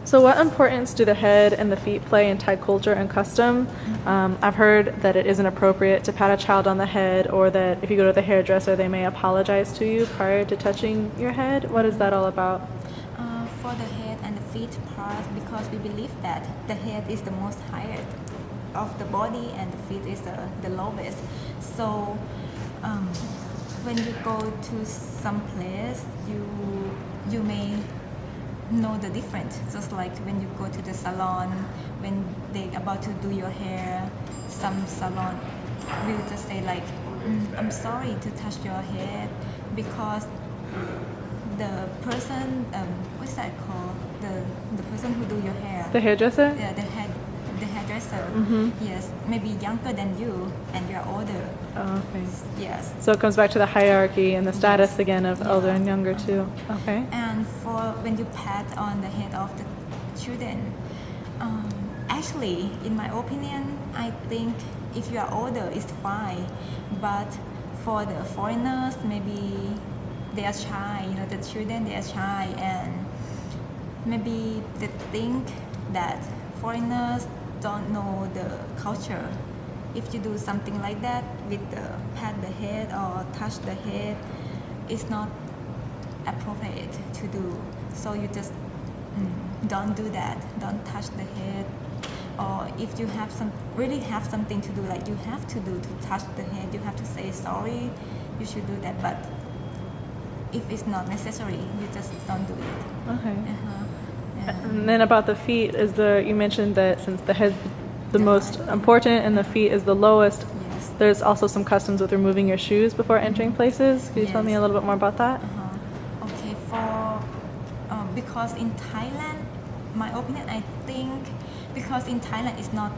So what importance do the head and the feet play in Thai culture and custom? I've heard that it isn't appropriate to pat a child on the head, or that if you go to the hairdresser, they may apologize to you prior to touching your head. What is that all about? For the head and the feet part, because we believe that the head is the most higher of the body and the feet is the lowest. So when you go to some place, you may know the difference. Just like when you go to the salon, when they about to do your hair, some salon will just say like, I'm sorry to touch your head because the person, what's that called? The person who do your hair. The hairdresser? Yeah, the hairdresser. Yes, maybe younger than you and you're older. Oh, okay. Yes. So it comes back to the hierarchy and the status Yes. again of older and younger too. Okay. And for when you pat on the head of the children, actually, in my opinion, I think if you are older, it's fine. But for the foreigners, maybe they are shy. You know, the children they are shy, and maybe they think that foreigners don't know the culture. If you do something like that with the pat the head or touch the head, it's not appropriate to do. So you just don't do that. Don't touch the head. Or if you have really have something to do, like you have to do to touch the head, you have to say sorry. You should do that. But if it's not necessary, you just don't do it. Okay. Yeah. And then about the feet, you mentioned that since the head's the most important and the feet is the lowest, Yes. there's also some customs with removing your shoes before entering places. Could you tell me Yes. a little bit more about that? Okay, because in Thailand, my opinion, I think because in Thailand it's not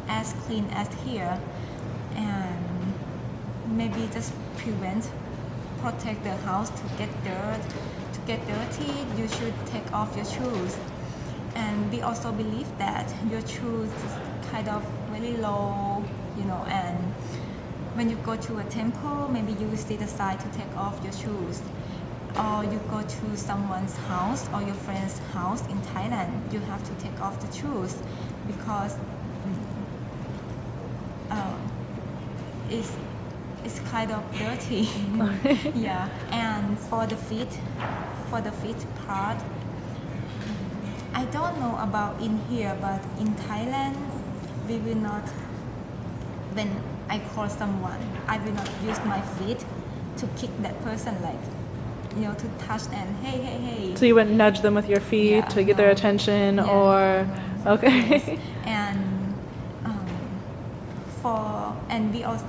as clean as here, and maybe just protect the house to get dirty, you should take off your shoes. And we also believe that your shoes is kind of very low, and when you go to a temple, maybe you will see the sign to take off your shoes. Or you go to someone's house or your friend's house in Thailand, you have to take off the shoes because it's kind of dirty. Yeah. And for the feet part, I don't know about in here, but in Thailand, we will not, when I call someone, I will not use my feet to kick that person, like, to touch and hey. So you wouldn't nudge them with your feet Yeah, to get their no. attention, Yeah, or no. okay. Yes. And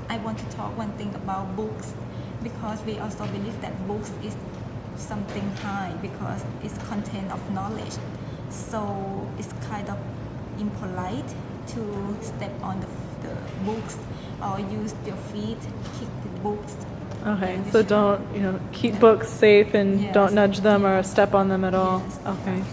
I want to talk one thing about books, because we also believe that books is something high because it's content of knowledge. So it's kind of impolite to step on the books or use your feet kick the books. Okay, And you so should- don't keep books safe and Yes. don't nudge them or step on them at all. Yes. Okay.